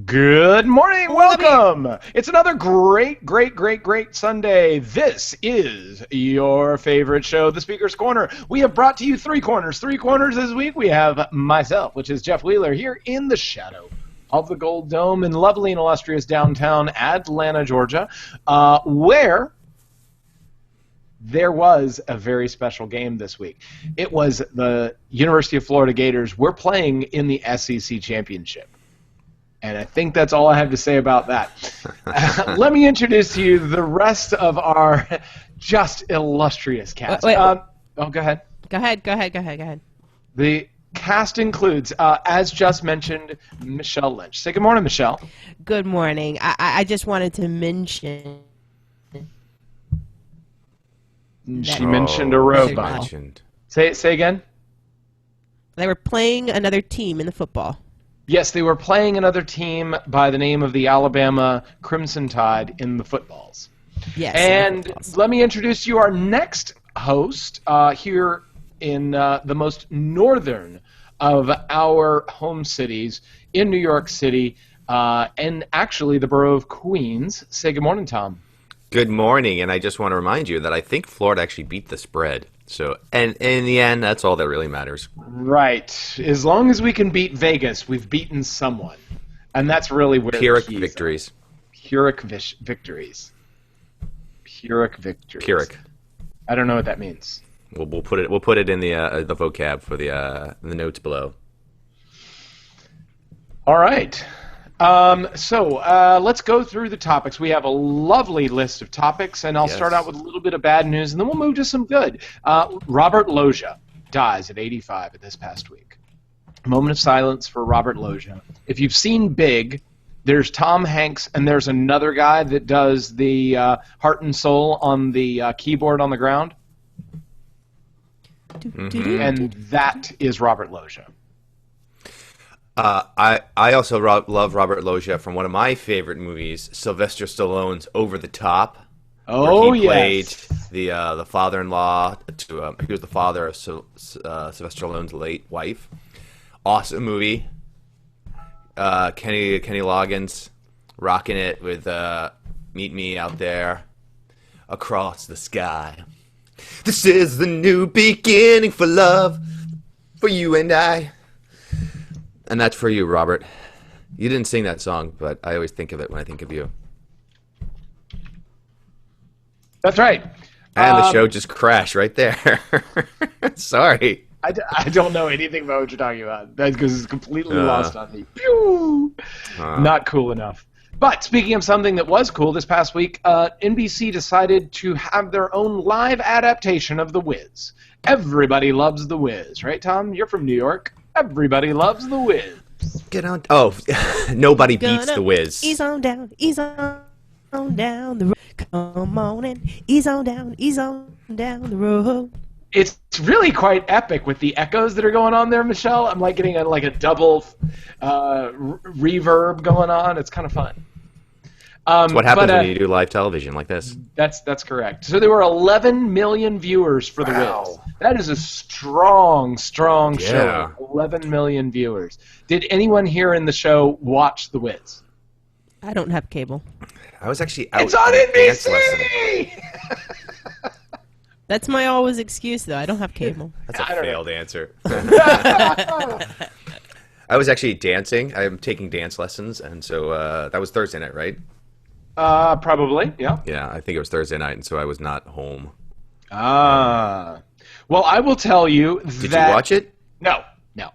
Good morning, welcome. It's another great Sunday. This is your favorite show, The Speaker's Corner. We have brought to you three corners this week. We have myself, which is Jeff Wheeler, here in the shadow of the Gold Dome in lovely and illustrious downtown Atlanta, Georgia, where there was a very special game this week. It was the University of Florida Gators. We're playing in the SEC Championship. And I think that's all I have to say about that. Let me introduce to you the rest of our just illustrious cast. Wait. Go ahead. Go ahead. The cast includes, as just mentioned, Michelle Lynch. Say good morning, Michelle. Good morning. I just wanted to mention. She mentioned a robot. Say again. They were playing another team in the football. Yes, they were playing another team by the name of the Alabama Crimson Tide in the footballs. Yes. And let me introduce you our next host here in the most northern of our home cities in New York City, and actually the borough of Queens. Say good morning, Tom. Good morning, and I just want to remind you that I think Florida actually beat the spread. So, and in the end, that's all that really matters. Right. As long as we can beat Vegas, we've beaten someone. And that's really where Pyrrhic victories. Pyrrhic victories. Pyrrhic. I don't know what that means. We'll put it in the vocab for the notes below. All right. So let's go through the topics. We have a lovely list of topics, and I'll start out with a little bit of bad news, and then we'll move to some good. Robert Loggia dies at 85 this past week. A moment of silence for Robert Loggia. If you've seen Big, there's Tom Hanks, and there's another guy that does the heart and soul on the keyboard on the ground. Mm-hmm. And that is Robert Loggia. I also love Robert Loggia from one of my favorite movies, Sylvester Stallone's Over the Top. Oh, where he played yes. the father-in-law to he was the father of Sylvester Stallone's late wife. Awesome movie. Kenny Loggins rocking it with "Meet Me Out There Across the Sky." This is the new beginning for love, for you and I. And that's for you, Robert. You didn't sing that song, but I always think of it when I think of you. That's right. And the show just crashed right there. Sorry. I don't know anything about what you're talking about. That's because it's completely lost on me. Pew! Not cool enough. But speaking of something that was cool this past week, NBC decided to have their own live adaptation of The Wiz. Everybody loves The Wiz, right, Tom? You're from New York. Everybody loves The Wiz. Get on. Oh, nobody beats The Wiz. Ease on down the road. Come on and ease on down the road. It's really quite epic with the echoes that are going on there, Michelle. I'm like getting a double reverb going on. It's kind of fun. It's what happens when you do live television like this. That's correct. So there were 11 million viewers for The Wiz. That is a strong show. 11 million viewers. Did anyone here in the show watch The Wiz? I don't have cable. I was actually out. It's on NBC! That's my always excuse, though. I don't have cable. That's a failed answer. I was actually dancing. I'm taking dance lessons, and so that was Thursday night, right? Probably, yeah. Yeah, I think it was Thursday night, and so I was not home. Well, I will tell you that... Did you watch it? No.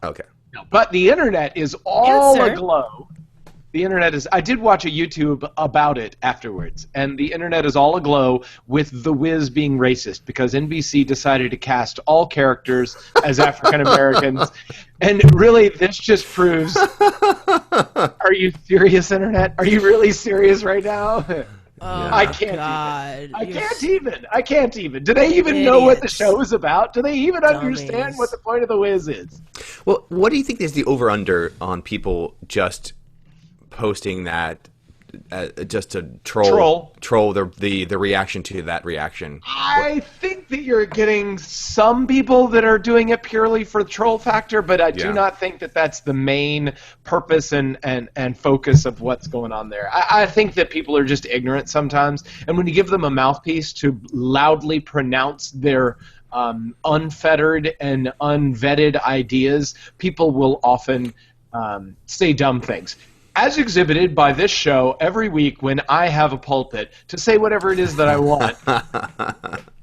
Okay. No, but the internet is all aglow. The internet is... I did watch a YouTube about it afterwards, and the internet is all aglow with The Wiz being racist because NBC decided to cast all characters as African Americans. And really, this just proves... Are you serious, internet? Are you really serious right now? I can't even. Do they even know what the show is about? Do they even understand what the point of The Wiz is? Well, what do you think is the over-under on people just posting that to troll the reaction to that reaction. I think that you're getting some people that are doing it purely for the troll factor, but I do not think that that's the main purpose and focus of what's going on there. I think that people are just ignorant sometimes, and when you give them a mouthpiece to loudly pronounce their unfettered and unvetted ideas, people will often say dumb things. As exhibited by this show every week when I have a pulpit to say whatever it is that I want,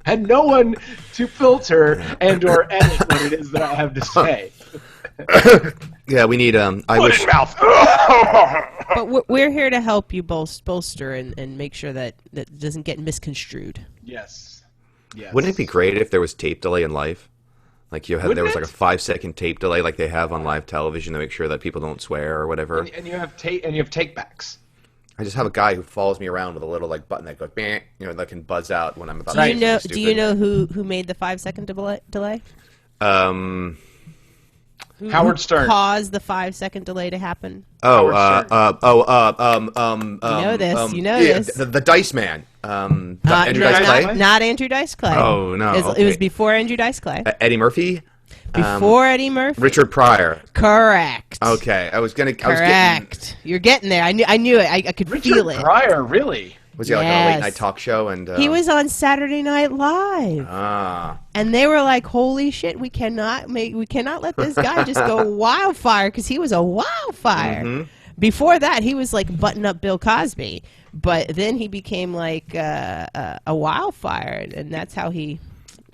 and no one to filter and or edit what it is that I have to say. Yeah, we need I wish. Mouth. But we're here to help you bolster and make sure that it doesn't get misconstrued. Yes. Wouldn't it be great if there was tape delay in live? Like there was like a 5-second tape delay, like they have on live television, to make sure that people don't swear or whatever. And you have takebacks. I just have a guy who follows me around with a little like button that goes, that can buzz out when I'm about to do say you know? something Do you stupid. know who made the 5-second delay? Howard Stern caused the 5-second delay to happen. You know this. You know this. The Dice Man. Andrew Dice Clay? Not Andrew Dice Clay. Oh, no. It was before Andrew Dice Clay. Eddie Murphy? Before Eddie Murphy. Richard Pryor. Correct. Okay, Correct. You're getting there. I knew it. I could feel it. Richard Pryor, really? Was he like on a late night talk show? And he was on Saturday Night Live. And they were like, "Holy shit, we cannot let this guy just go wildfire," because he was a wildfire. Mm-hmm. Before that, he was like button up Bill Cosby, but then he became like a wildfire, and that's how he.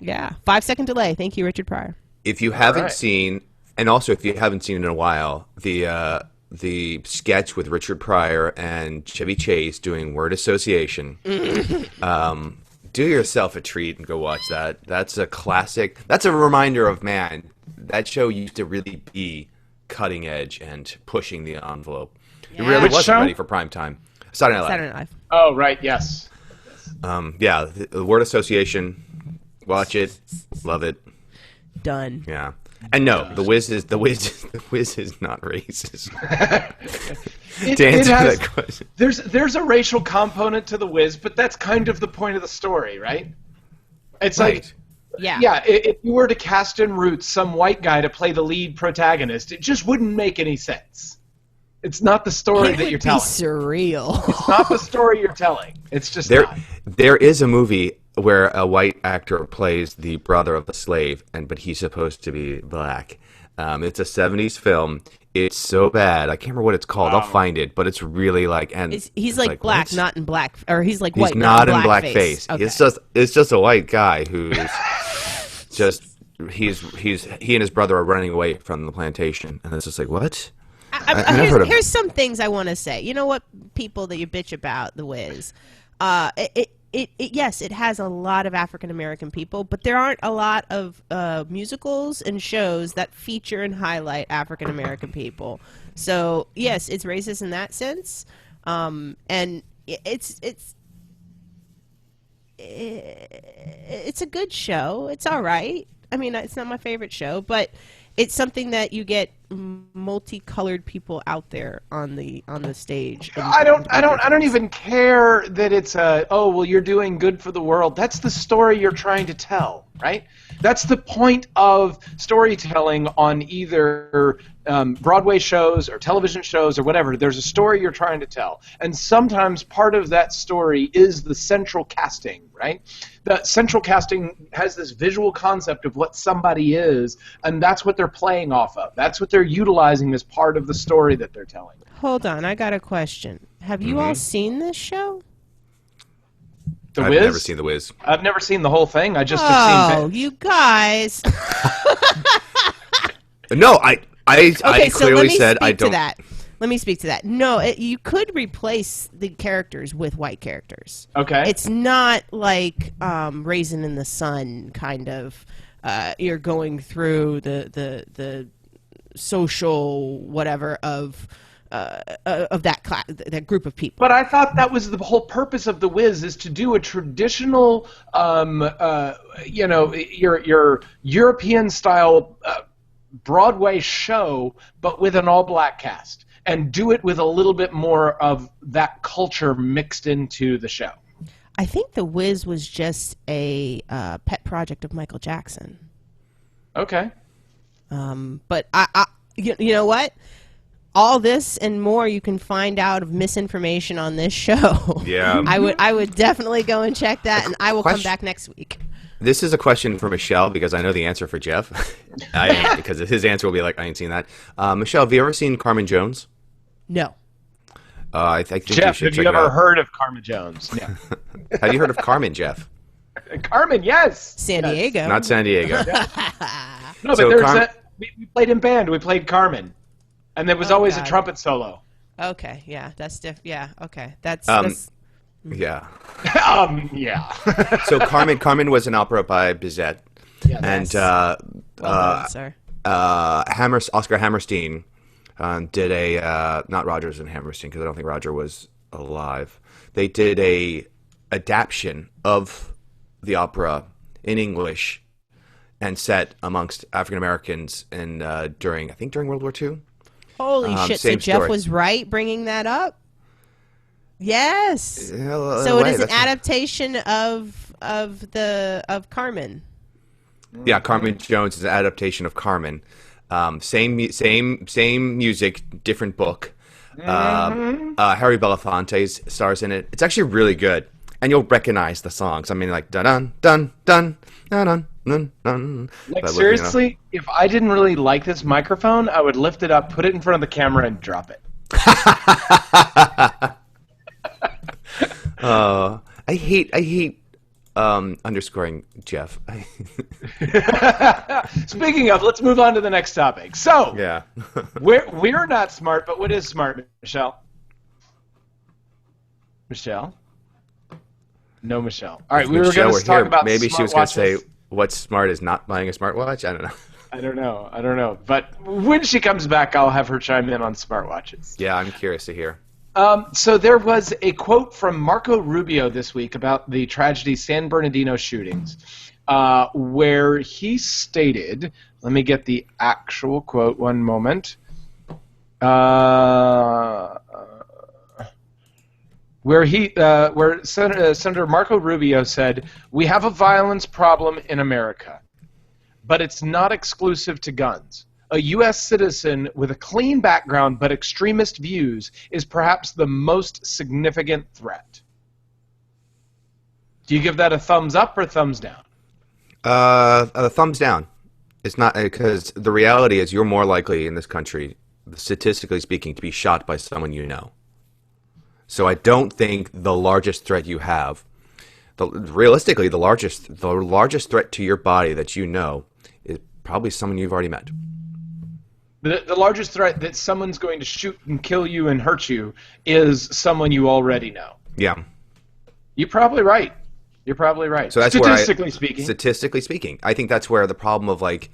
5-second delay. Thank you, Richard Pryor. If you haven't seen, and also if you haven't seen it in a while, the sketch with Richard Pryor and Chevy Chase doing word association. Do yourself a treat and go watch that. That's a classic. That's a reminder of, man, that show used to really be cutting edge and pushing the envelope. It really wasn't ready for prime time. Saturday Night Live. Oh, right, yes. The word association. Watch it. Love it. Done. Yeah. And no, the Wiz is not racist. To answer that question, there's a racial component to the Wiz, but that's kind of the point of the story, right? It's like, if you were to cast in Roots some white guy to play the lead protagonist, it just wouldn't make any sense. It's not the story that you're telling. It would be surreal. It's not the story you're telling. It's just not. There is a movie where a white actor plays the brother of the slave, but he's supposed to be black. It's a 70s film. It's so bad. I can't remember what it's called. I'll find it, but it's really like... He's like black, what? Not in black... Or he's like white, he's not in blackface. Okay. Okay. It's just a white guy who's just... He and his brother are running away from the plantation. And it's just like, what? Here's some things I want to say. You know what, people that you bitch about the Wiz? Yes, it has a lot of African American people, but there aren't a lot of musicals and shows that feature and highlight African American people. So yes, it's racist in that sense, and it's a good show. It's all right. I mean, it's not my favorite show, but it's something that you get multicolored people out there on the stage. I don't even care that it's you're doing good for the world. That's the story you're trying to tell, right? That's the point of storytelling on either Broadway shows or television shows or whatever. There's a story you're trying to tell, and sometimes part of that story is the central casting, right? The central casting has this visual concept of what somebody is, and that's what they're playing off of. That's what they're utilizing as part of the story that they're telling. Hold on, I got a question. Have you all seen this show? I've never seen The Wiz. I've never seen the whole thing. I just have seen bits. You guys. No, I clearly said I don't. Let me speak to that. No, you could replace the characters with white characters. Okay. It's not like Raisin in the Sun kind of. You're going through the social whatever of that class, that group of people. But I thought that was the whole purpose of The Wiz, is to do a traditional, your European style Broadway show, but with an all-black cast. and do it with a little bit more of that culture mixed into the show. I think The Wiz was just a pet project of Michael Jackson. Okay. But you know what? All this and more you can find out of misinformation on this show. Yeah. I would definitely go and check that, and I will come back next week. This is a question for Michelle because I know the answer for Jeff. Because his answer will be like, I ain't seen that. Michelle, have you ever seen Carmen Jones? No. I think Jeff, you should have check you it ever out. heard of Carmen Jones? Yeah. Have you heard of Carmen, Jeff? Carmen, yes. San Diego. Not San Diego. No, but So we played in band. We played Carmen. And there was always God. a trumpet solo. Okay, yeah, that's yeah, okay. That's Yeah. Yeah. So Carmen was an opera by Bizet. Yes. And well done, sir. Oscar Hammerstein did a not Rodgers and Hammerstein because I don't think Roger was alive. They did a adaptation of the opera in English and set amongst African Americans and during World War II. Holy shit! So same Jeff story. was right bringing that up. Yes. Yeah, So it is an that's- adaptation of Carmen. Yeah, Carmen Jones is an adaptation of Carmen. Same music, different book. Harry Belafonte stars in it. It's actually really good, and you'll recognize the songs. I mean, like dun dun dun dun dun dun dun. Like, seriously, if I didn't really like this microphone, I would lift it up, put it in front of the camera, and drop it. I hate underscoring Jeff. Speaking of, let's move on to the next topic. So, Yeah. we're not smart, but what is smart, Michelle? Michelle? No, Michelle. All right, we were Michelle going to talk here. about Maybe she was going to say, smartwatches. what's smart is not buying a smartwatch? I don't know. I don't know. But when she comes back, I'll have her chime in on smartwatches. Yeah, I'm curious to hear. So there was a quote from Marco Rubio this week about the tragedy San Bernardino shootings, where he stated, let me get the actual quote, one moment, where Senator Marco Rubio said, "We have a violence problem in America, but it's not exclusive to guns. A U.S. citizen with a clean background but extremist views is perhaps the most significant threat." Do you give that a thumbs up or thumbs down? A thumbs down. It's not because the reality is you're more likely in this country, statistically speaking, to be shot by someone you know. So I don't think the largest threat you have, realistically, the largest threat to your body that you know is probably someone you've already met. The largest threat that someone's going to shoot and kill you and hurt you is someone you already know. Yeah. You're probably right. So that's Statistically speaking, I think that's where the problem of like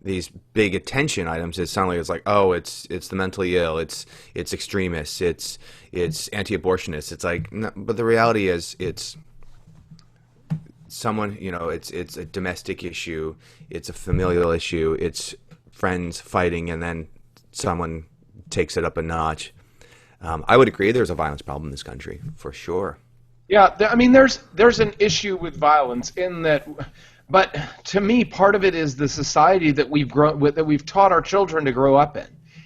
these big attention items is suddenly it's like, oh, it's the mentally ill, it's extremists, it's anti-abortionists. It's like, no, but the reality is it's someone, it's a domestic issue, it's a familial issue, it's friends fighting, and then someone takes it up a notch. I would agree there's a violence problem in this country, for sure. Yeah, I mean, there's an issue with violence in that, but to me, part of it is the society that we've taught our children to grow up in,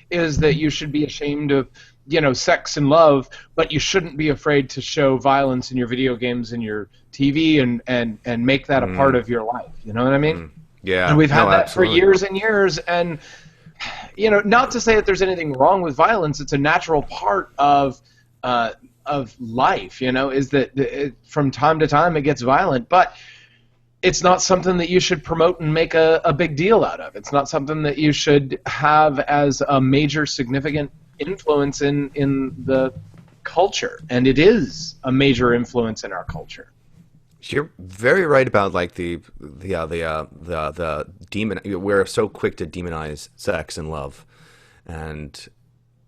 is that you should be ashamed of, sex and love, but you shouldn't be afraid to show violence in your video games and your TV and make that a part of your life. You know what I mean? Yeah. And we've had that absolutely. for years and years, and not to say that there's anything wrong with violence. It's a natural part of life, is that from time to time it gets violent, but it's not something that you should promote and make a big deal out of. It's not something that you should have as a major significant influence in the culture, and it is a major influence in our culture. You're very right about like the demon. We're so quick to demonize sex and love, and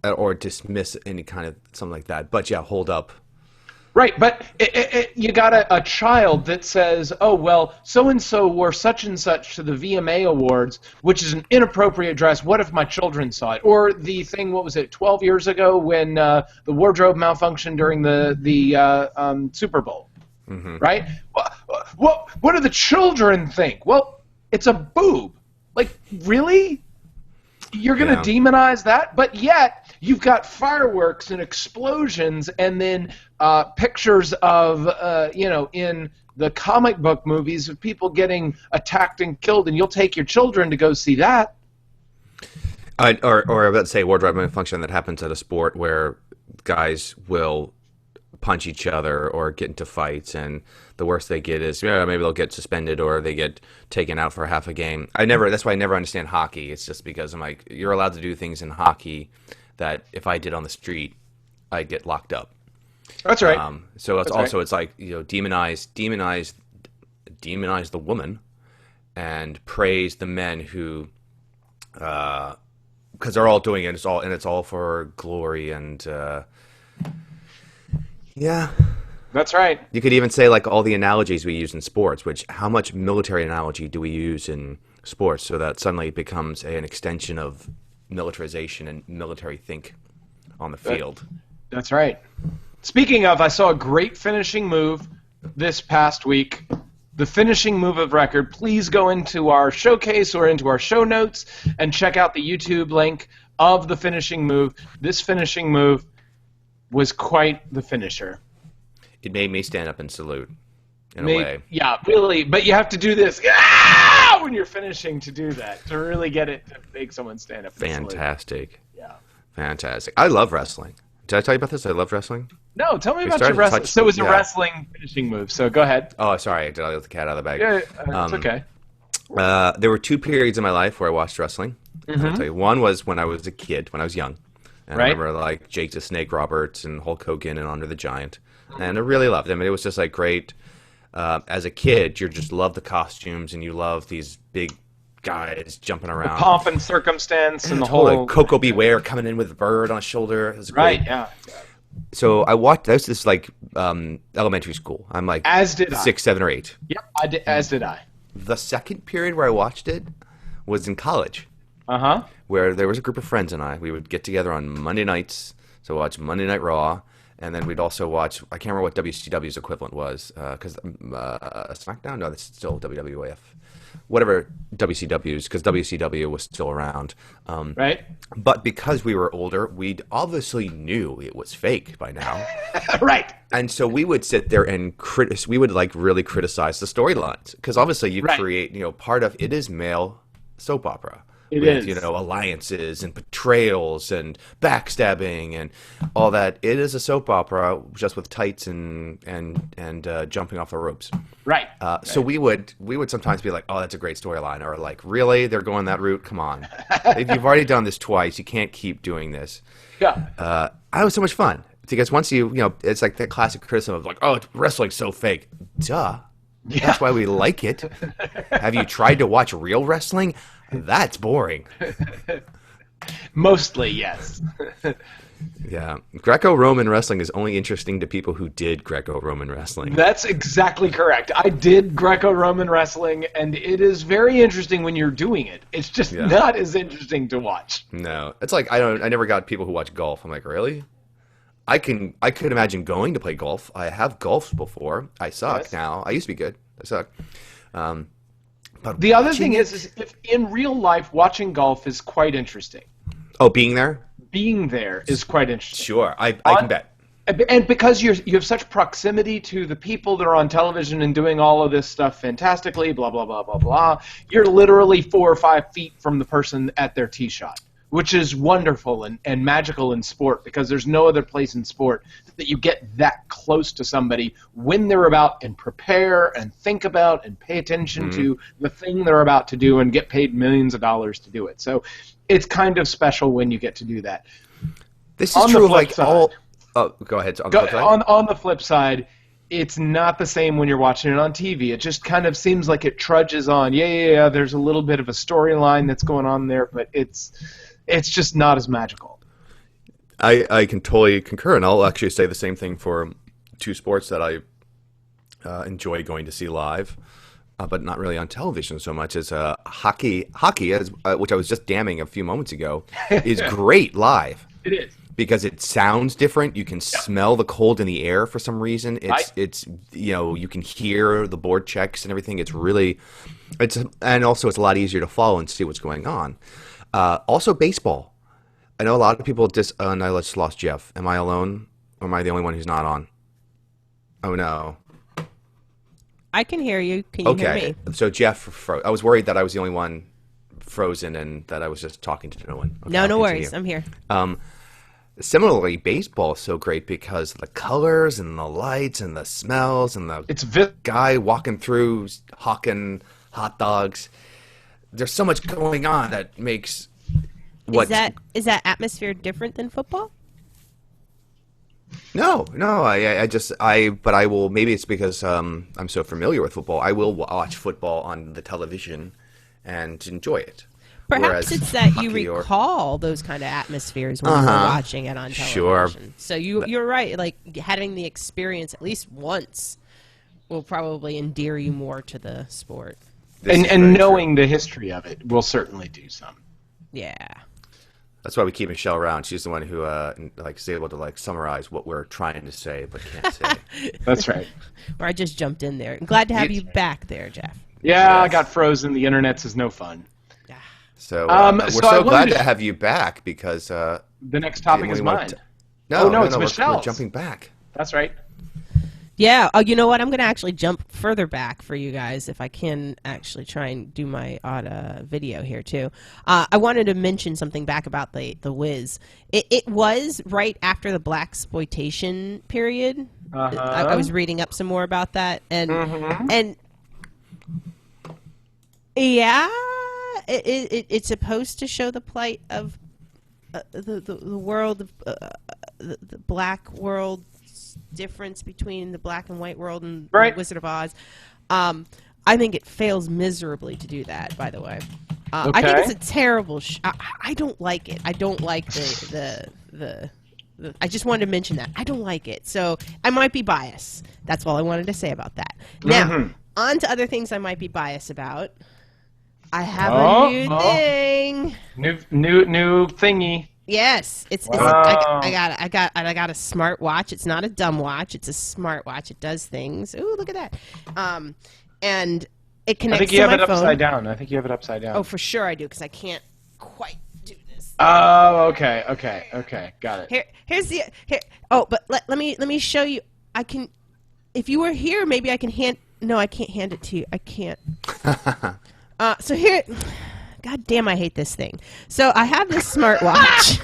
or dismiss any kind of something like that. But yeah, hold up. Right, but you got a child that says, oh, well, so-and-so wore such and such to the VMA Awards, which is an inappropriate dress. What if my children saw it? Or the thing, what was it, 12 years ago when the wardrobe malfunctioned during the Super Bowl, right? What do the children think? Well, it's a boob. Like, really? You're going to demonize that? But yet, you've got fireworks and explosions and then pictures of, in the comic book movies of people getting attacked and killed, and you'll take your children to go see that. Or let's say wardrobe malfunction that happens at a sport where guys will punch each other or get into fights, and the worst they get is maybe they'll get suspended or they get taken out for half a game. That's why I never understand hockey. It's just because I'm like, you're allowed to do things in hockey that if I did on the street, I'd get locked up. That's right. So it's it's like, demonize the woman and praise the men who, because they're all doing it. It's all for glory and. Yeah. That's right. You could even say like all the analogies we use in sports, how much military analogy do we use in sports so that suddenly it becomes an extension of militarization and military think on the field. That's right. Speaking of, I saw a great finishing move this past week. The finishing move of record. Please go into our showcase or into our show notes and check out the YouTube link of the finishing move. This finishing move was quite the finisher. It made me stand up and salute in a way. Yeah, really. But you have to do this when you're finishing to do that, to really get it to make someone stand up and Fantastic. salute. Yeah. Fantastic. I love wrestling. Did I tell you about this? I love wrestling. No, tell me about your wrestling. So it was a wrestling finishing move, so go ahead. Oh, sorry. Did I let the cat out of the bag? Yeah, it's okay. There were 2 periods in my life where I watched wrestling. I'll tell you. One was when I was a kid, when I was young. And I remember like Jake the Snake Roberts and Hulk Hogan and Andre the Giant. And I really loved him. And it was just like great. As a kid, you just love the costumes and you love these big guys jumping around. The pomp and circumstance and the totally. whole... Coco Beware coming in with a bird on his shoulder. It was great. Right, yeah. So I watched, this is like elementary school. I'm like as did 6, 7, or 8. Yep, as did I. The second period where I watched it was in college. Uh-huh. Where there was a group of friends and we would get together on Monday nights to watch Monday Night Raw, and then we'd also watch, I can't remember what WCW's equivalent was, because SmackDown? No, that's still WWF. Whatever WCW's, because WCW was still around. Right. But because we were older, we obviously knew it was fake by now. Right. And so we would sit there and we would like really criticize the storylines, because obviously you create, part of it is male soap opera. It with, is. Alliances and betrayals and backstabbing and all that. It is a soap opera just with tights and jumping off the ropes. Right. So we would sometimes be like, oh, that's a great storyline, or like, really, they're going that route? Come on, if you've already done this twice, you can't keep doing this. Yeah. It was so much fun because once it's like that classic criticism of like, oh, wrestling's so fake. Duh. Yeah. That's why we like it. Have you tried to watch real wrestling? That's boring. Mostly, yes. Yeah. Greco-Roman wrestling is only interesting to people who did Greco-Roman wrestling. That's exactly correct. I did Greco-Roman wrestling, and it is very interesting when you're doing it. It's just not as interesting to watch. No. It's like, I never got people who watch golf. I'm like, really? I could imagine going to play golf. I have golfed before. I suck now. I used to be good. I suck. But the other thing is if in real life, watching golf is quite interesting. Oh, being there? Being there is quite interesting. Sure, I can bet. And because you have such proximity to the people that are on television and doing all of this stuff fantastically, blah, blah, blah, blah, blah, you're literally 4 or 5 feet from the person at their tee shot, which is wonderful and magical in sport, because there's no other place in sport that you get that close to somebody when they're about and prepare and think about and pay attention to the thing they're about to do and get paid millions of dollars to do it. So it's kind of special when you get to do that. This is true of like all... Oh, go ahead. On the flip side, it's not the same when you're watching it on TV. It just kind of seems like it trudges on. Yeah, there's a little bit of a storyline that's going on there, but it's just not as magical. I can totally concur, and I'll actually say the same thing for two sports that I enjoy going to see live, but not really on television so much as hockey. Hockey, which I was just damning a few moments ago, is great live. It is. Because it sounds different. You can smell the cold in the air for some reason. It's you can hear the board checks and everything. And also it's a lot easier to follow and see what's going on. Also baseball. I know a lot of people I just lost Jeff. Am I alone? Or am I the only one who's not on? Oh no. I can hear you. Can you hear me? So Jeff froze. I was worried that I was the only one frozen and that I was just talking to no one. Okay, no worries. I'm here. Similarly, baseball is so great because of the colors and the lights and the smells and the guy walking through hawking hot dogs. There's so much going on that makes Is that atmosphere different than football? No. But I will. Maybe it's because I'm so familiar with football. I will watch football on the television and enjoy it. Perhaps it's that you recall those kind of atmospheres when you're watching it on television. Sure. So you're right. Like having the experience at least once will probably endear you more to the sport. And knowing the history of it will certainly do some. Yeah. That's why we keep Michelle around. She's the one who is able to summarize what we're trying to say but can't say. That's right. Or I just jumped in there. I'm glad to have you back there, Jeff. Yeah, I got frozen. The internet's is no fun. So we're so glad to have you back because the next topic is mine. No, it's Michelle's. We're jumping back. That's right. Yeah. Oh, you know what? I'm going to actually jump further back for you guys if I can actually try and do my odd video here too. I wanted to mention something back about the Wiz. It was right after the blaxploitation period. I was reading up some more about that, and yeah. It's supposed to show the plight of the world, the black world difference between the black and white world and the Wizard of Oz. I think it fails miserably to do that, by the way. I think it's a terrible I don't like it. I don't like the I just wanted to mention that. I don't like it. So I might be biased. That's all I wanted to say about that. Now, on to other things I might be biased about. I have a new thing. New thingy. Yes, I got a smart watch. It's not a dumb watch. It's a smart watch. It does things. Ooh, look at that. And it connects to my phone. I think you have it upside down. I think you have it upside down. Oh, for sure I do because I can't quite do this. Oh, okay. Got it. But let me show you. I can. If you were here, maybe I can hand. No, I can't hand it to you. I can't. So here, God damn, I hate this thing. So I have this smartwatch,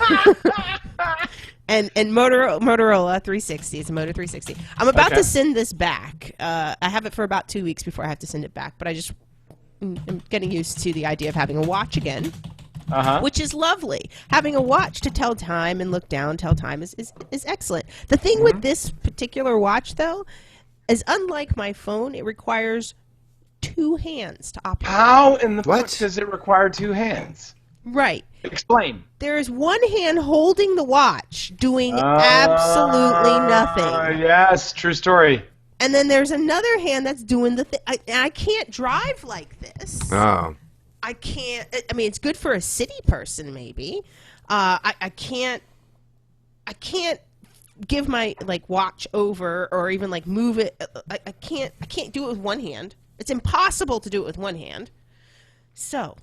and Motorola 360. It's a Moto 360. I'm about to send this back. I have it for about 2 weeks before I have to send it back, but I'm getting used to the idea of having a watch again, which is lovely. Having a watch to tell time and look down, tell time is excellent. The thing with this particular watch, though, is unlike my phone, it requires 2 hands to operate. How in the fuck does it require 2 hands? Right. Explain. There is one hand holding the watch, doing absolutely nothing. Yes, true story. And then there's another hand that's doing the thing. I can't drive like this. Oh. I can't. I mean, it's good for a city person, maybe. I can't give my watch over or even move it. I can't do it with one hand. It's impossible to do it with one hand. So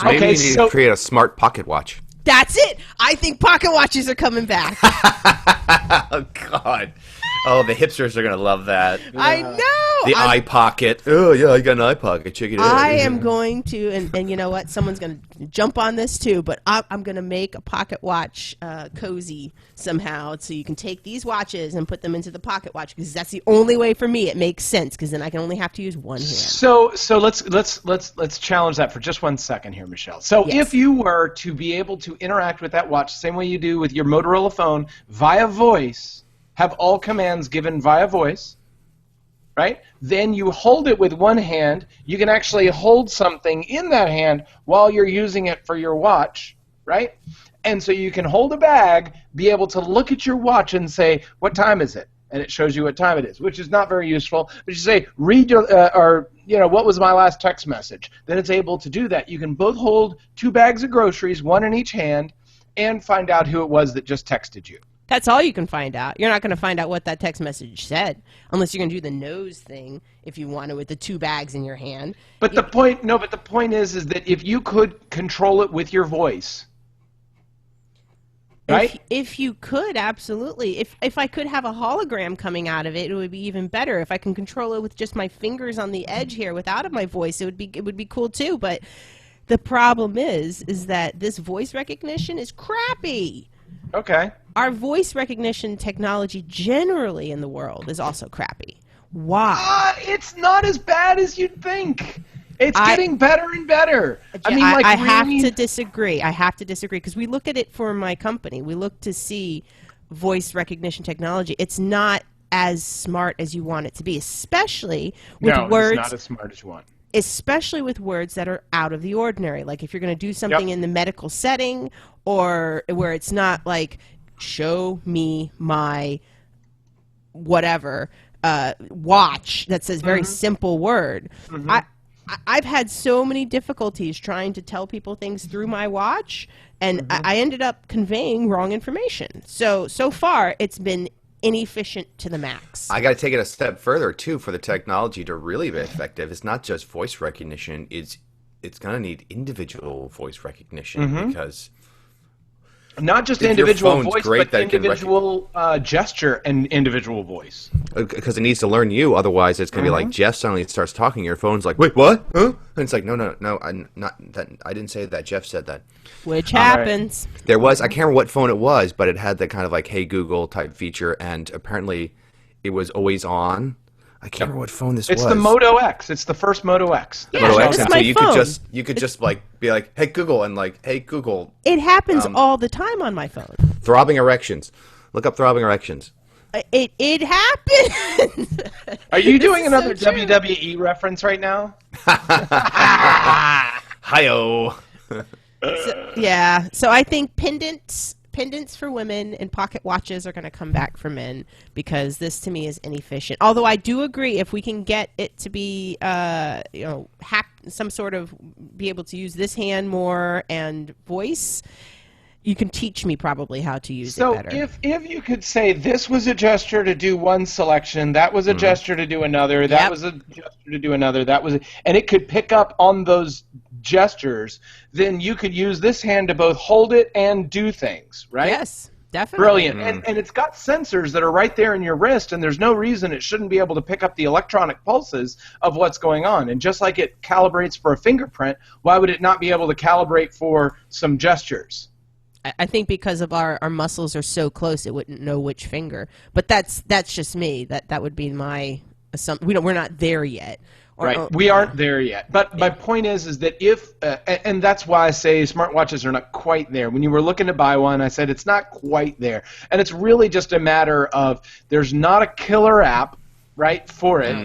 maybe you need to create a smart pocket watch. That's it. I think pocket watches are coming back. Oh, God. Oh, the hipsters are going to love that. I know. The eye pocket. Oh, yeah, I got an eye pocket. Check it out. I am going to, and you know what? Someone's going to jump on this too, but I'm going to make a pocket watch cozy somehow so you can take these watches and put them into the pocket watch because that's the only way for me it makes sense because then I can only have to use one hand. So let's challenge that for just 1 second here, Michelle. So if you were to be able to interact with that watch the same way you do with your Motorola phone via voice, have all commands given via voice, right? Then you hold it with one hand. You can actually hold something in that hand while you're using it for your watch, right? And so you can hold a bag, be able to look at your watch and say, what time is it? and it shows you what time it is, which is not very useful. But you say, read your, or, what was my last text message? Then it's able to do that. You can both hold 2 bags of groceries, one in each hand, and find out who it was that just texted you. That's all you can find out. You're not going to find out what that text message said, unless you're going to do the nose thing if you want to with the 2 bags in your hand. But the point is that if you could control it with your voice, right? If you could, absolutely. If I could have a hologram coming out of it, it would be even better. If I can control it with just my fingers on the edge here without my voice, it would be cool too. But the problem is that this voice recognition is crappy. Okay. Our voice recognition technology generally in the world is also crappy. Why? It's not as bad as you'd think. It's getting better and better. I have to disagree. I have to disagree because we look at it for my company. We look to see voice recognition technology. It's not as smart as you want it to be, especially with words. No, it's not as smart as you want. Especially with words that are out of the ordinary. Like if you're going to do something in the medical setting or where it's not like, show me my whatever watch. That's a very simple word. I've had so many difficulties trying to tell people things through my watch, and I ended up conveying wrong information. So far, it's been inefficient to the max. I got to take it a step further, too, for the technology to really be effective. It's not just voice recognition. It's going to need individual voice recognition because... Not just individual voice, but individual gesture and individual voice. Because it needs to learn you, otherwise it's going to be like Jeff suddenly starts talking, your phone's like, wait, what? Huh? And it's like, no, I didn't say that, Jeff said that. Which happens. Right. There was, I can't remember what phone it was, but it had that kind of like, hey Google type feature, and apparently it was always on. I can't remember what phone this was. It's the Moto X. It's the first Moto X. Yeah, Moto X. that's So my you phone. could just like be like, hey Google, and like, hey Google. It happens all the time on my phone. Throbbing erections. Look up throbbing erections. It happens. Are you doing another WWE reference right now? Hi-oh. So I think pendants for women and pocket watches are going to come back for men because this to me is inefficient. Although I do agree if we can get it to be some sort of be able to use this hand more and voice, you can teach me probably how to use it better. So if you could say this was a gesture to do one selection, that was a gesture to do another, that was a gesture to do another, and it could pick up on those gestures, then you could use this hand to both hold it and do things, right? Yes, definitely. Brilliant. And it's got sensors that are right there in your wrist, and there's no reason it shouldn't be able to pick up the electronic pulses of what's going on. And just like it calibrates for a fingerprint, why would it not be able to calibrate for some gestures? I think because of our muscles are so close, it wouldn't know which finger. But that's just me. That would be my assumption. We're not there yet. Right, we aren't there yet. But my point is that if, and that's why I say smartwatches are not quite there. When you were looking to buy one, I said it's not quite there. And it's really just a matter of there's not a killer app, right, for it.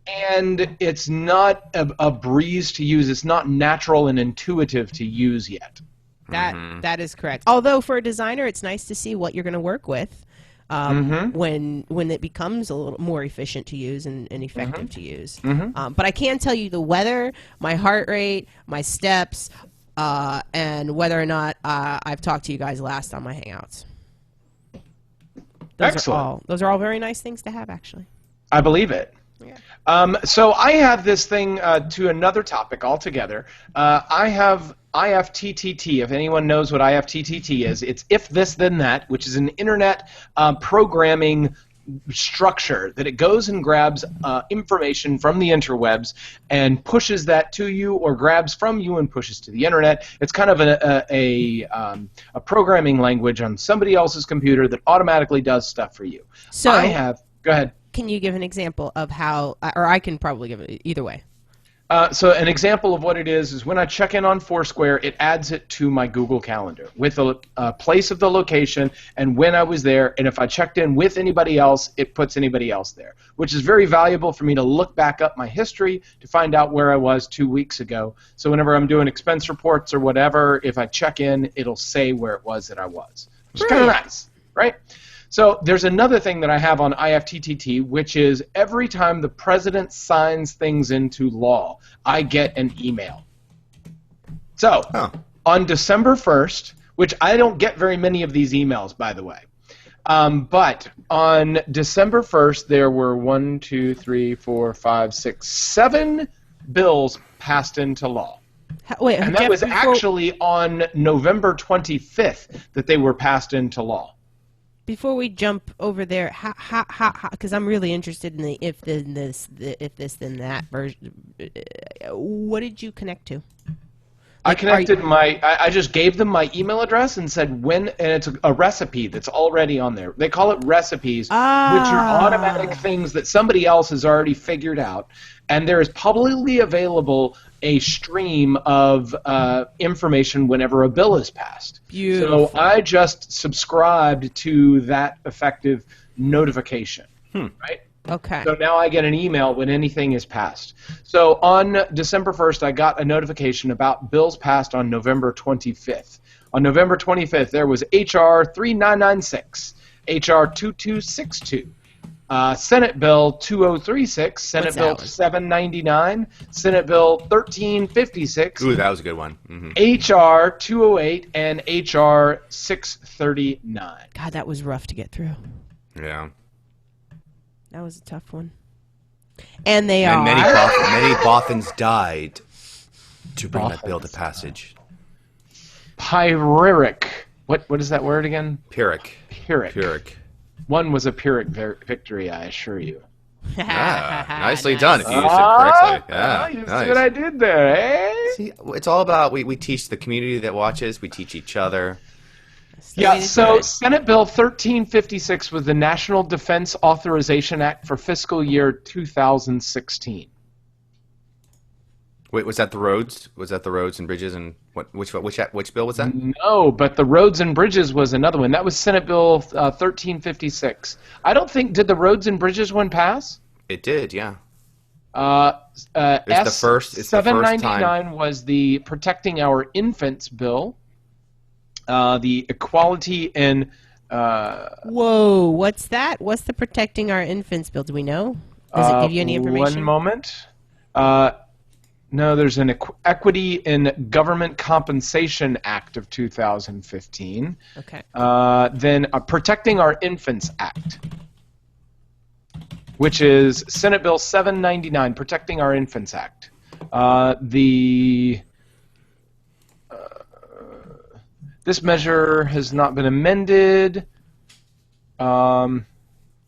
And it's not a breeze to use. It's not natural and intuitive to use yet. That is correct. Although for a designer, it's nice to see what you're going to work with. When it becomes a little more efficient to use and effective to use. But I can tell you the weather, my heart rate, my steps, and whether or not I've talked to you guys last on my Hangouts. Those are all very nice things to have, actually. I believe it. Yeah. So I have this thing to another topic altogether. I have IFTTT. If anyone knows what IFTTT is, it's if this then that, which is an internet programming structure that it goes and grabs information from the interwebs and pushes that to you, or grabs from you and pushes to the internet. It's kind of a programming language on somebody else's computer that automatically does stuff for you. So go ahead. Can you give an example of how, or I can probably give it either way. So an example of what it is when I check in on Foursquare, it adds it to my Google Calendar with a place of the location and when I was there, and if I checked in with anybody else, it puts anybody else there, which is very valuable for me to look back up my history to find out where I was 2 weeks ago. So whenever I'm doing expense reports or whatever, if I check in, it'll say where it was that I was, which is kind of nice, right? So there's another thing that I have on IFTTT, which is every time the president signs things into law, I get an email. So on December 1st, which I don't get very many of these emails, by the way, but on December 1st, there were 7 bills passed into law. Wait, And that was actually on November 25th that they were passed into law. Before we jump over there, because I'm really interested in the if then this, then that version. What did you connect to? I connected I just gave them my email address and said and it's a recipe that's already on there. They call it recipes, which are automatic things that somebody else has already figured out. And there is publicly available a stream of information whenever a bill is passed. Beautiful. So I just subscribed to that effective notification, right? Okay. So now I get an email when anything is passed. So on December 1st, I got a notification about bills passed on November 25th. On November 25th, there was H.R. 3996, H.R. 2262, Senate Bill 2036, Senate Bill 799, Senate Bill 1356. Ooh, that was a good one. Mm-hmm. H.R. 208, and H.R. 639. God, that was rough to get through. Yeah. That was a tough one. And they and are. Many Bothans died to bring that bill to passage. Pyrrhic. What is that word again? Pyrrhic. Pyrrhic. One was a Pyrrhic victory, I assure you. Nicely done if you used it correctly. Yeah, you see what I did there, eh? See, it's all about we teach the community that watches, we teach each other. Yeah, so Senate Bill 1356 was the National Defense Authorization Act for fiscal year 2016. Wait, was that the roads? Was that the roads and bridges and which bill was that? No, but the roads and bridges was another one. That was Senate Bill 1356. I don't think did the roads and bridges one pass? It did, yeah. It's the first 799 time. Was the Protecting Our Infants bill. The equality in. Whoa, what's that? What's the Protecting Our Infants bill? Do we know? Does it give you any information? One moment. No, there's an Equity in Government Compensation Act of 2015. Okay. Then a Protecting Our Infants Act, which is Senate Bill 799, Protecting Our Infants Act. This measure has not been amended.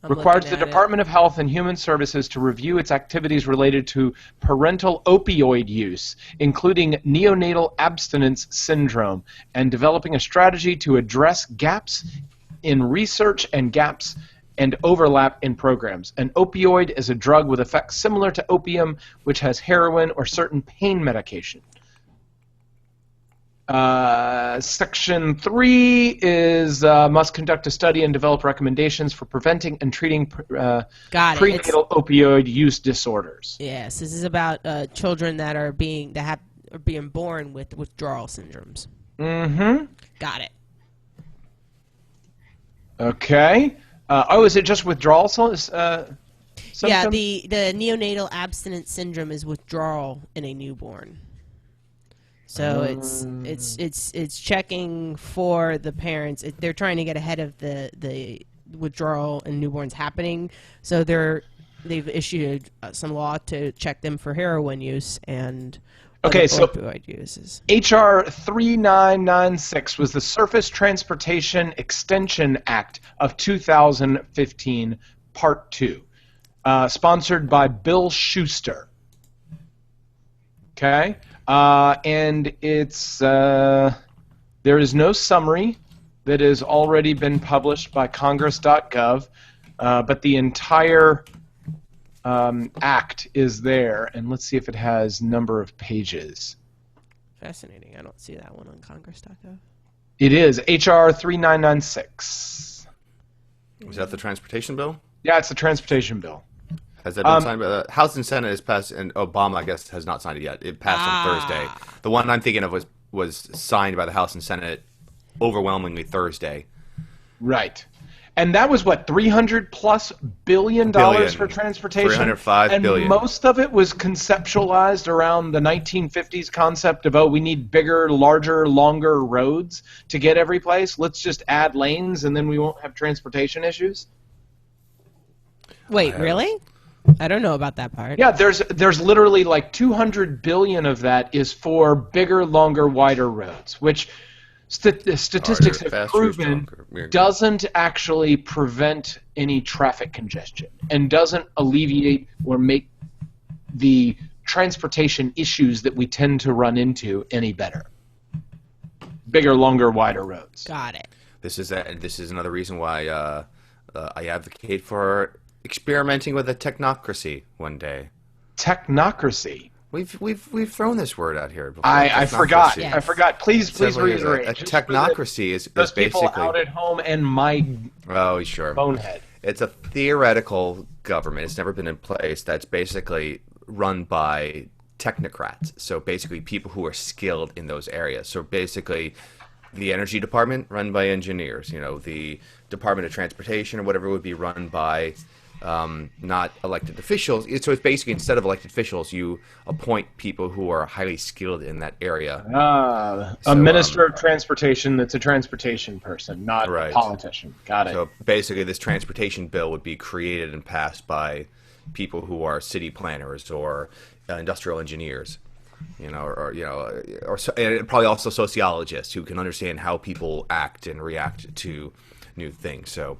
Requires the Department of Health and Human Services to review its activities related to parental opioid use, including neonatal abstinence syndrome, and developing a strategy to address gaps in research and gaps and overlap in programs. An opioid is a drug with effects similar to opium, which has heroin or certain pain medication. Section 3 is must conduct a study and develop recommendations for preventing and treating prenatal opioid use disorders. Yes, this is about children that are being born with withdrawal syndromes. Mm-hmm. Got it. Okay. Is it just withdrawal symptoms? Yeah, the neonatal abstinence syndrome is withdrawal in a newborn. So it's checking for the parents. They're trying to get ahead of the withdrawal in newborns happening. So they've issued some law to check them for heroin use and opioid uses. H.R. 3996 was the Surface Transportation Extension Act of 2015, Part 2, sponsored by Bill Schuster. Okay. And it's there is no summary that has already been published by Congress.gov, but the entire act is there, and let's see if it has number of pages. Fascinating. I don't see that one on Congress.gov. It is H.R. 3996. Was that the transportation bill? Yeah, it's the transportation bill. Has that been signed by the House and Senate? Has passed, and Obama, I guess, has not signed it yet. It passed on Thursday. The one I'm thinking of was signed by the House and Senate overwhelmingly Thursday. Right. And that was what, $300+ billion for transportation? 305 billion. And most of it was conceptualized around the 1950s concept of, we need bigger, larger, longer roads to get every place. Let's just add lanes and then we won't have transportation issues. Wait, really? I don't know about that part. Yeah, there's literally like 200 billion of that is for bigger, longer, wider roads, which statistics have proven doesn't actually prevent any traffic congestion and doesn't alleviate or make the transportation issues that we tend to run into any better. Bigger, longer, wider roads. Got it. This is another reason why I advocate for experimenting with a technocracy one day. Technocracy. We've thrown this word out here before. I forgot. Yes. I forgot. Please reiterate. A technocracy is those basically people out at home and my bonehead. It's a theoretical government. It's never been in place. That's basically run by technocrats. So basically, people who are skilled in those areas. So basically, the energy department run by engineers. The Department of Transportation or whatever would be run by not elected officials. So it's basically, instead of elected officials, you appoint people who are highly skilled in that area. A minister of transportation that's a transportation person, not right. a politician. Got it. So basically, this transportation bill would be created and passed by people who are city planners or industrial engineers, or and probably also sociologists who can understand how people act and react to new things. So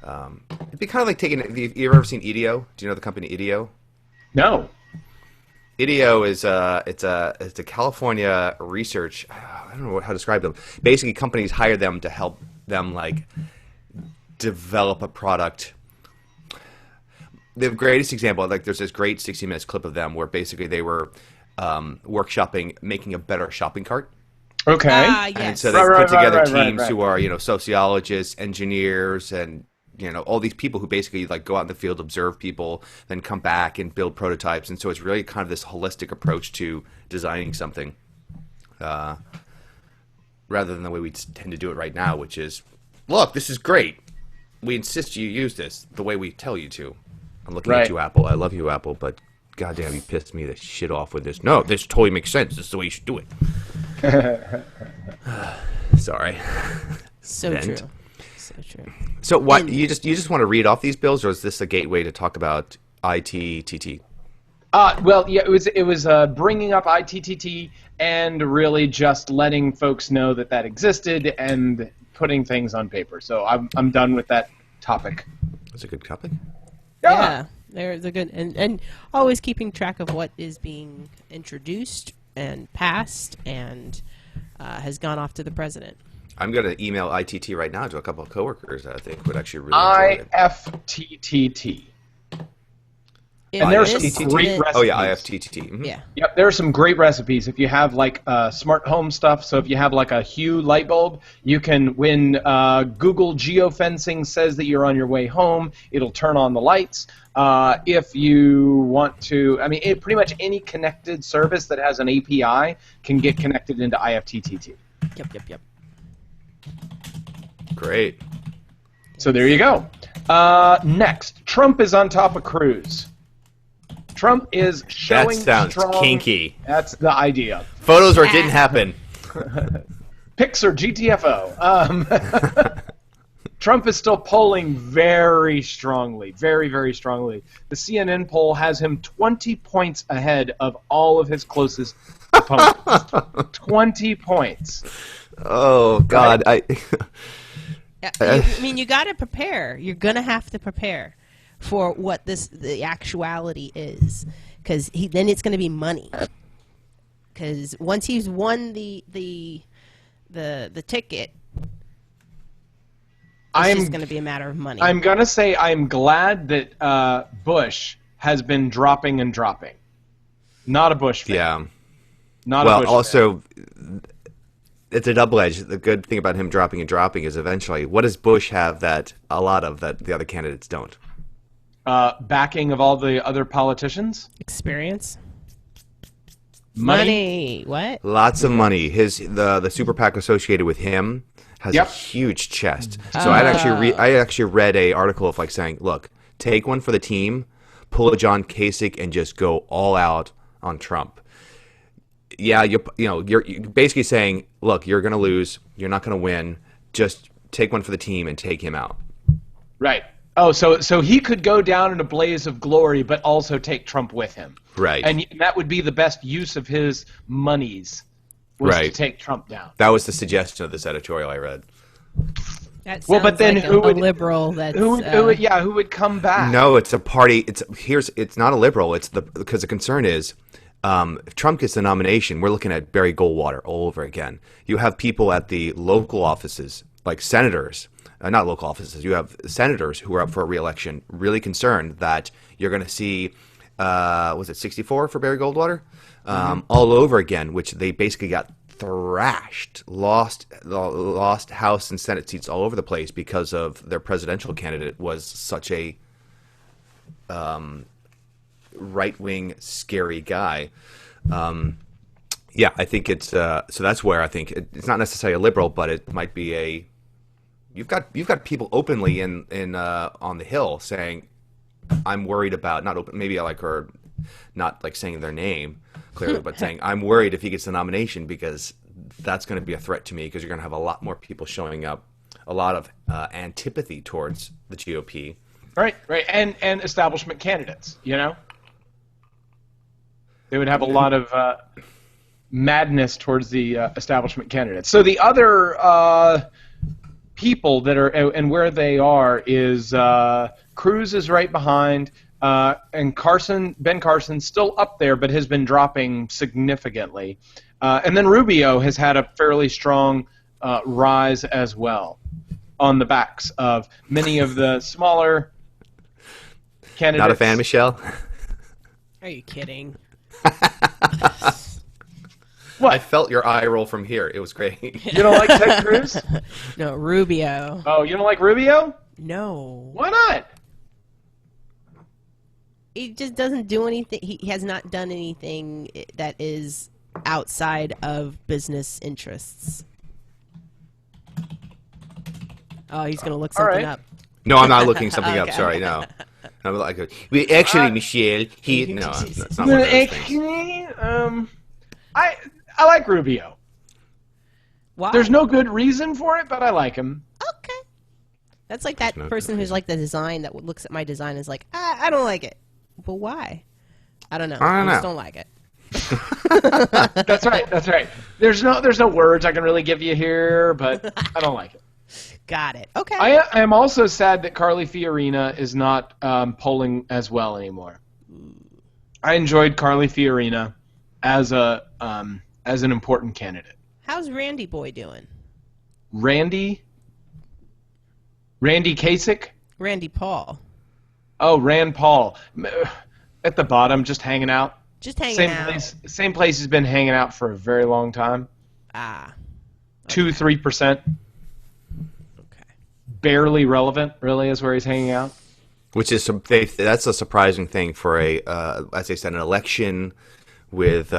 it'd be kind of like taking. Have you ever seen IDEO? Do you know the company IDEO? No. IDEO is it's a California research. I don't know how to describe them. Basically, companies hire them to help them develop a product. The greatest example, there's this great 60 Minutes clip of them where basically they were workshopping making a better shopping cart. Okay. Yes. And so they put together teams who are sociologists, engineers, and all these people who basically go out in the field, observe people, then come back and build prototypes. And so it's really kind of this holistic approach to designing something, rather than the way we tend to do it right now, which is, look, this is great. We insist you use this the way we tell you to. I'm looking at you, Apple. I love you, Apple, but goddamn, you pissed me the shit off with this. No, this totally makes sense. This is the way you should do it. Sorry. So true. So true. So what you just want to read off these bills, or is this a gateway to talk about IFTTT? Well, yeah, it was bringing up IFTTT and really just letting folks know that existed and putting things on paper. So I'm done with that topic. That's a good topic. Yeah, they're good, and always keeping track of what is being introduced and passed and has gone off to the president. I'm going to email ITT right now to a couple of coworkers that I think would actually really enjoy it. IFTTT. And there's some great recipes. Oh, yeah, IFTTT. Mm-hmm. Yeah. Yep, there are some great recipes. If you have smart home stuff, so if you have a Hue light bulb, you can, when Google geofencing says that you're on your way home, it'll turn on the lights. If you want to, pretty much any connected service that has an API can get connected into IFTTT. Yep. Great. So there you go. Next, Trump is on top of Cruz. Trump is showing That sounds strong... kinky. That's the idea. Photos where it didn't happen. Pixar GTFO. Trump is still polling very strongly, very, very strongly. The CNN poll has him 20 points ahead of all of his closest opponents. 20 points. Oh, God. Right? You got to prepare. You're going to have to prepare for what the actuality is, because then it's going to be money. Because once he's won the ticket, it's just going to be a matter of money. I'm going to say I'm glad that Bush has been dropping and dropping. Not a Bush fan. Yeah. Not a Bush also, fan. It's a double-edged. The good thing about him dropping and dropping is eventually, what does Bush have that a lot of that the other candidates don't? Backing of all the other politicians? Experience? Money? What? Lots of money. The super PAC associated with him has a huge chest. So I actually read a article of like saying, look, take one for the team, pull a John Kasich, and just go all out on Trump. Yeah, you're basically saying, look, you're going to lose, you're not going to win. Just take one for the team and take him out. Right. Oh, so he could go down in a blaze of glory, but also take Trump with him. Right. And that would be the best use of his monies, was to take Trump down. That was the suggestion of this editorial I read. That Well, but then like who would a liberal? That's who would come back? No, it's a party. It's not a liberal. Because the concern is, if Trump gets the nomination, we're looking at Barry Goldwater all over again. You have people at the local offices, like senators. Not local offices. You have senators who are up for a re-election, really concerned that you're going to see, was it 64 for Barry Goldwater, all over again, which they basically got thrashed, lost House and Senate seats all over the place because of their presidential candidate was such a right-wing, scary guy. Yeah, I think it's so that's where I think it's not necessarily a liberal, but it might be a. You've got people openly in on the Hill saying, "I'm worried about not open maybe or not like saying their name clearly, but saying I'm worried if he gets the nomination because that's going to be a threat to me because you're going to have a lot more people showing up, a lot of antipathy towards the GOP." Right, and establishment candidates. They would have a lot of madness towards the establishment candidates. So the other. People that are and where they are is Cruz is right behind and Ben Carson's still up there but has been dropping significantly, and then Rubio has had a fairly strong rise as well on the backs of many of the smaller candidates. Not a fan, Michelle? Are you kidding? What? I felt your eye roll from here. It was great. You don't like Ted Cruz? No, Rubio. Oh, you don't like Rubio? No. Why not? He just doesn't do anything. He has not done anything that is outside of business interests. Oh, he's going to look something up. No, I'm not looking something up. Sorry, no. I'm like, actually, Michelle, no, that's not one of those things. I like Rubio. Why? There's no good reason for it, but I like him. Okay. That's like that person who's like the design that looks at my design and is like, I don't like it. But why? I don't know. I just don't like it. That's right. There's no words I can really give you here, but I don't like it. Got it. Okay. I am also sad that Carly Fiorina is not polling as well anymore. I enjoyed Carly Fiorina as an important candidate. How's Randy Boy doing? Randy Kasich? Randy Paul. Oh, Rand Paul. At the bottom, just hanging out. Just hanging out. Same place he's been hanging out for a very long time. Ah. 2-3%. Okay. Barely relevant, really, is where he's hanging out. Which is that's a surprising thing for as I said, an election with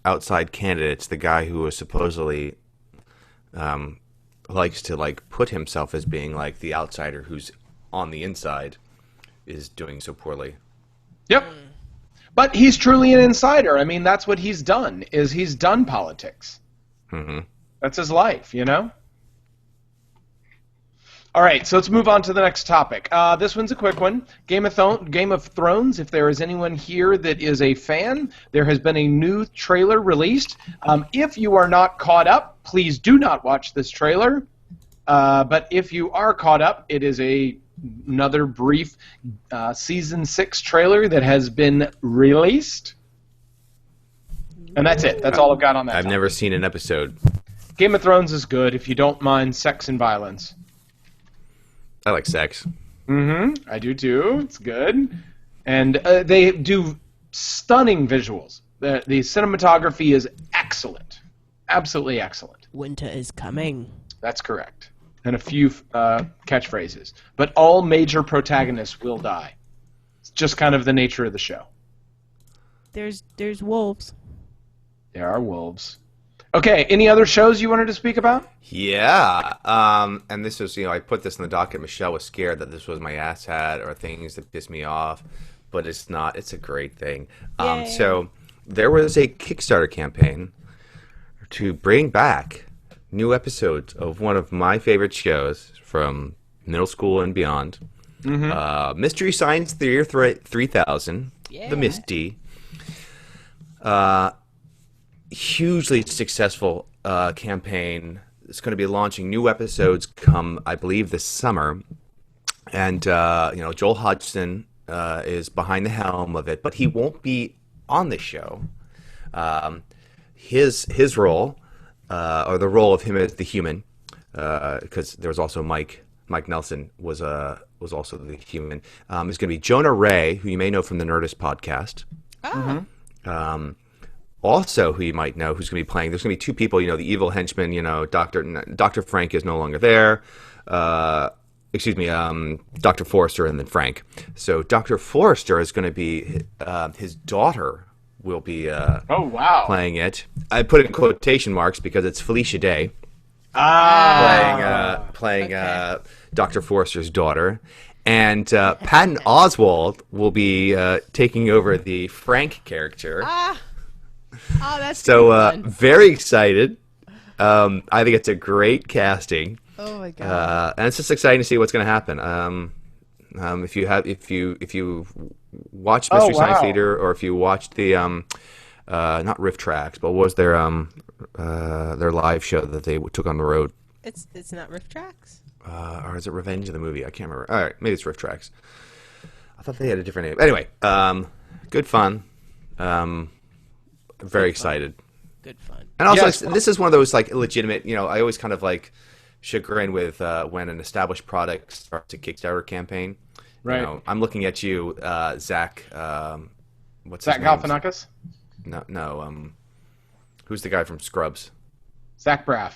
outside candidates. The guy who was supposedly likes to put himself as being like the outsider who's on the inside is doing so poorly. Yep. But he's truly an insider. I mean, that's what he's done, is he's done politics. Mm-hmm. That's his life, All right, so let's move on to the next topic. This one's a quick one. Game of Thrones, if there is anyone here that is a fan, there has been a new trailer released. If you are not caught up, please do not watch this trailer. But if you are caught up, it is another brief Season 6 trailer that has been released. And that's it. That's all I've got on that I've topic. never seen an episode. Game of Thrones is good if you don't mind sex and violence. I like sex. Mm-hmm. I do too. It's good. And they do stunning visuals. The cinematography is excellent. Absolutely excellent. Winter is coming. That's correct. And a few catchphrases. But all major protagonists will die. It's just kind of the nature of the show. There's wolves. There are wolves. Okay, any other shows you wanted to speak about? Yeah. And this was, I put this in the docket. Michelle was scared that this was my asshat or things that pissed me off, but it's not. It's a great thing. So there was a Kickstarter campaign to bring back new episodes of one of my favorite shows from middle school and beyond. Mystery Science Theater 3000, The Misty. Hugely successful campaign. It's going to be launching new episodes come, I believe, this summer. And, Joel Hodgson is behind the helm of it, but he won't be on the show. His role, or the role of him as the human, because there was also Mike Nelson was also the human, is going to be Jonah Ray, who you may know from the Nerdist podcast. Also, who you might know, who's going to be playing, there's going to be two people, the evil henchman, Dr. Frank is no longer there. Dr. Forrester and then Frank. So Dr. Forrester is going to be, his daughter will be playing it. I put it in quotation marks because it's Felicia Day playing Dr. Forrester's daughter. And Patton Oswalt will be taking over the Frank character. Oh, that's so very excited. I think it's a great casting. Oh my god! And it's just exciting to see what's going to happen. If you watch Mystery Science Theater, or if you watched the not Riff Tracks, but what was their live show that they took on the road? It's not Riff Tracks. Or is it Revenge of the Movie? I can't remember. All right, maybe it's Riff Tracks. I thought they had a different name. Anyway, good fun. Very excited. Good fun. And also, this is one of those illegitimate. I always kind of chagrin with when an established product starts a Kickstarter campaign. Right. I'm looking at you, Zach. What's Zach his name? Galifianakis? No. Who's the guy from Scrubs? Zach Braff.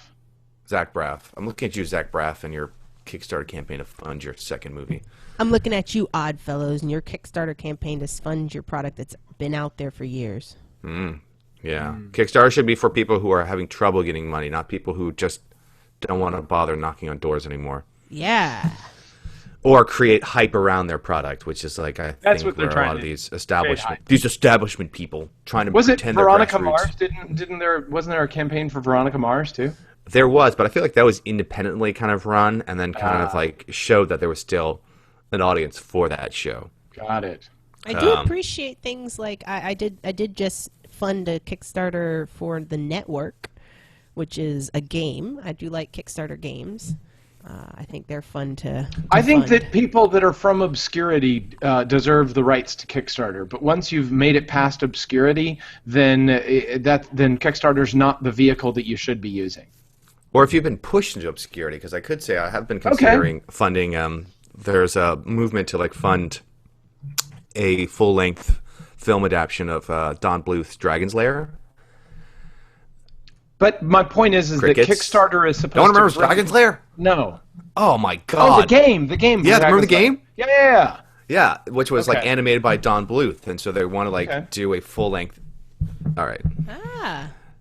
Zach Braff. I'm looking at you, Zach Braff, and your Kickstarter campaign to fund your second movie. I'm looking at you, Oddfellows, and your Kickstarter campaign to fund your product that's been out there for years. Yeah. Kickstarter should be for people who are having trouble getting money, not people who just don't want to bother knocking on doors anymore. Yeah. Or create hype around their product, which is I think what they're where a trying lot of to these establishment people trying to Was it pretend Veronica they're grassroots. Mars? Wasn't there a campaign for Veronica Mars too? There was, but I feel like that was independently kind of run, and then kind of showed that there was still an audience for that show. Got it. I do appreciate things like I did just fund a Kickstarter for The Network, which is a game. I do like Kickstarter games. I think they're fun to I think fund. that people that are from obscurity deserve the rights to Kickstarter, but once you've made it past obscurity, then Kickstarter's not the vehicle that you should be using. Or if you've been pushed into obscurity, because I could say I have been considering funding. There's a movement to fund a full-length film adaptation of Don Bluth's Dragon's Lair. But my point is Crickets. that Kickstarter is supposed Don't remember to... Dragon's Lair? No. Oh my god. Oh, the game. Yeah, remember the game? Yeah. Yeah, which was Okay. animated by Don Bluth, and so they want to Okay. do a full-length. All right.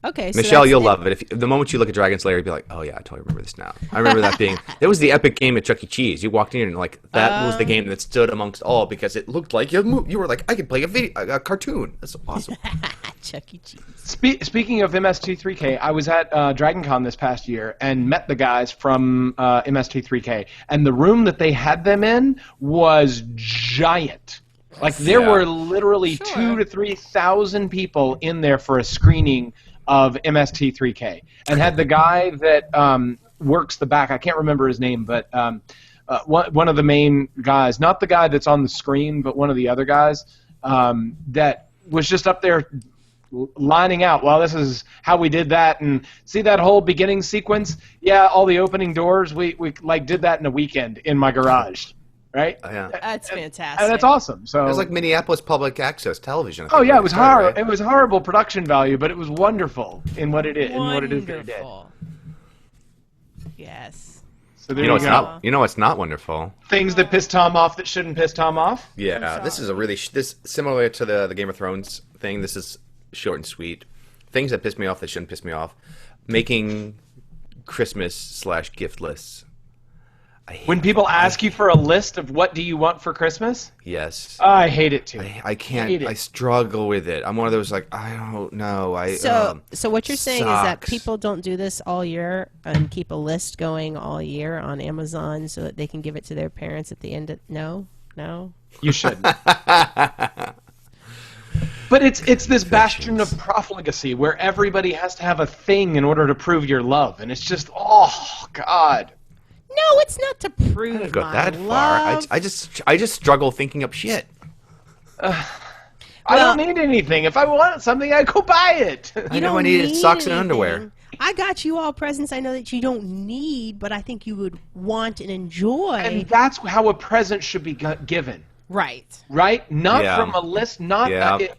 Okay. So Michelle, that's you'll it. love it. The moment you look at Dragon's Lair, you'll be like, "Oh yeah, I totally remember this now." I remember that being that was the epic game at Chuck E. Cheese. You walked in and that was the game that stood amongst all because it looked like you were like, "I could play a cartoon." That's awesome. Chuck E. Cheese. Speaking of MST3K, I was at DragonCon this past year and met the guys from MST3K, and the room that they had them in was giant. There were literally 2,000 to 3,000 people in there for a screening of MST3K, and had the guy that works the back. I can't remember his name, but one of the main guys, not the guy that's on the screen, but one of the other guys that was just up there lining out. Well, this is how we did that, and see that whole beginning sequence. Yeah, all the opening doors. We did that in a weekend in my garage. Right? Yeah. That's fantastic. And that's awesome. So It was like Minneapolis public access television. Oh yeah, it was horrible. horrible. It was horrible production value, but it was wonderful in what it is. In what it is that it did. Wonderful. Yes. So there You know, you it's go. not. You know, what's not wonderful. Things that piss Tom off that shouldn't piss Tom off. Yeah, this is a really this similar to the Game of Thrones thing. This is short and sweet. Things that piss me off that shouldn't piss me off. making Christmas/gift lists. When people ask you for a list of what do you want for Christmas, yes, I hate it too. I can't. I struggle with it. I'm one of those like I don't know. So what you're saying is that sucks. people don't do this all year and keep a list going all year on Amazon so that they can give it to their parents at the end of no. You shouldn't. But it's this bastion of profligacy where everybody has to have a thing in order to prove your love, and it's just oh god. No, it's not to prove I don't go my that love. far. I just struggle thinking up shit. I don't need anything. If I want something, I go buy it. I know I need socks and underwear. I got you all presents I know that you don't need, but I think you would want and enjoy. And that's how a present should be given. Right. Right? Not Yeah. from a list, not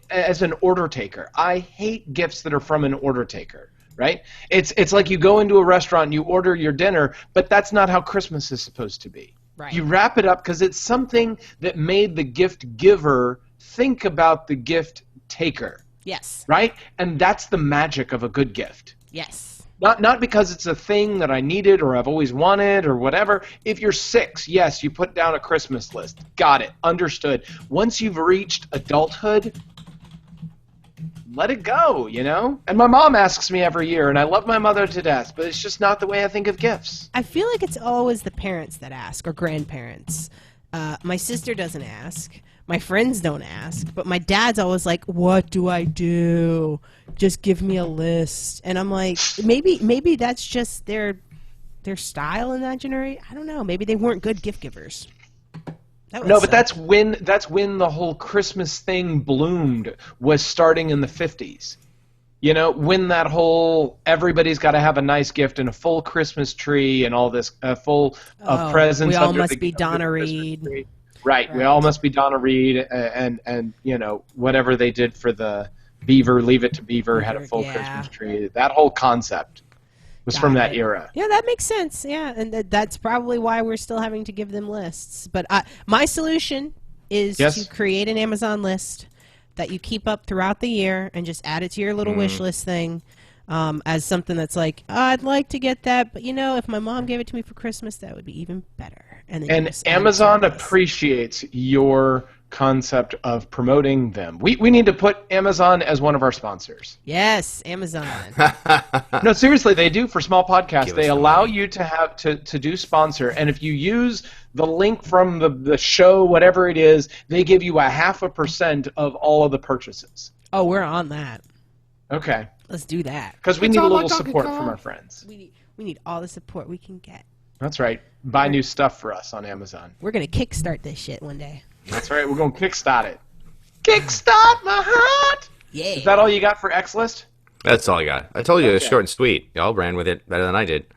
as an order taker. I hate gifts that are from an order taker. Right? It's like you go into a restaurant and you order your dinner, but that's not how Christmas is supposed to be. Right. You wrap it up because it's something that made the gift giver think about the gift taker. Yes. Right? And that's the magic of a good gift. Yes. Not because it's a thing that I needed or I've always wanted or whatever. If you're 6, yes, you put down a Christmas list. Got it. Understood. Once you've reached adulthood, let it go, you know? And my mom asks me every year, and I love my mother to death, but it's just not the way I think of gifts. I feel like it's always the parents that ask, or grandparents. My sister doesn't ask. My friends don't ask. But my dad's always like, what do I do? Just give me a list. And I'm like, maybe that's just their style in that generation. I don't know. Maybe they weren't good gift givers. No, but that's when the whole Christmas thing bloomed, was starting in the 50s. You know, when that whole everybody's got to have a nice gift and a full Christmas tree and all this full of presents. We all under must the, be Donna under the Christmas Reed. tree. Right, we all must be Donna Reed, and you know whatever they did for the Beaver, Leave It to Beaver had a full Christmas tree. That whole concept was from that era. Yeah, that makes sense. Yeah, and that's probably why we're still having to give them lists. But my solution is to create an Amazon list that you keep up throughout the year and just add it to your little wish list thing as something that's like, I'd like to get that, but you know, if my mom gave it to me for Christmas, that would be even better. And Amazon appreciates your concept of promoting them. We need to put Amazon as one of our sponsors. Yes, Amazon. No, seriously, they do for small podcasts. They allow you to have to do sponsor, and if you use the link from the show, whatever it is, they give you 0.5% of all of the purchases. Oh, we're on that. Okay. Let's do that. Because we need a little support from our friends. We need all the support we can get. That's right. Buy new stuff for us on Amazon. We're going to kickstart this shit one day. That's right. We're going to kickstart it. Kickstart my heart! Yeah. Is that all you got for X List? That's all I got. I told you it was short and sweet. Y'all ran with it better than I did.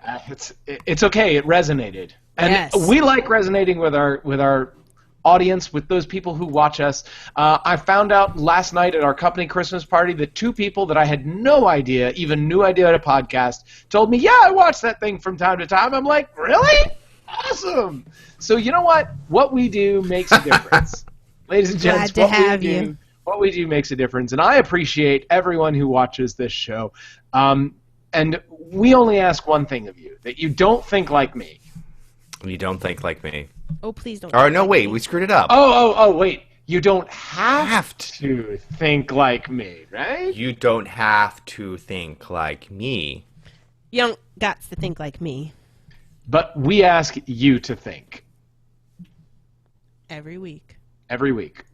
It's okay. It resonated. And yes. We like resonating with our audience, with those people who watch us. I found out last night at our company Christmas party that 2 people that I had no idea even knew I did a podcast told me, yeah, I watch that thing from time to time. I'm like, really? Awesome. So you know what? What we do makes a difference. Ladies and gents, what we do makes a difference. And I appreciate everyone who watches this show. And we only ask one thing of you, that you don't think like me. You don't think like me. Oh, please don't. Or no, wait, we screwed it up. Oh, wait. You don't have to think like me, right? You don't have to think like me. You don't got to think like me. But we ask you to think. Every week. Every week.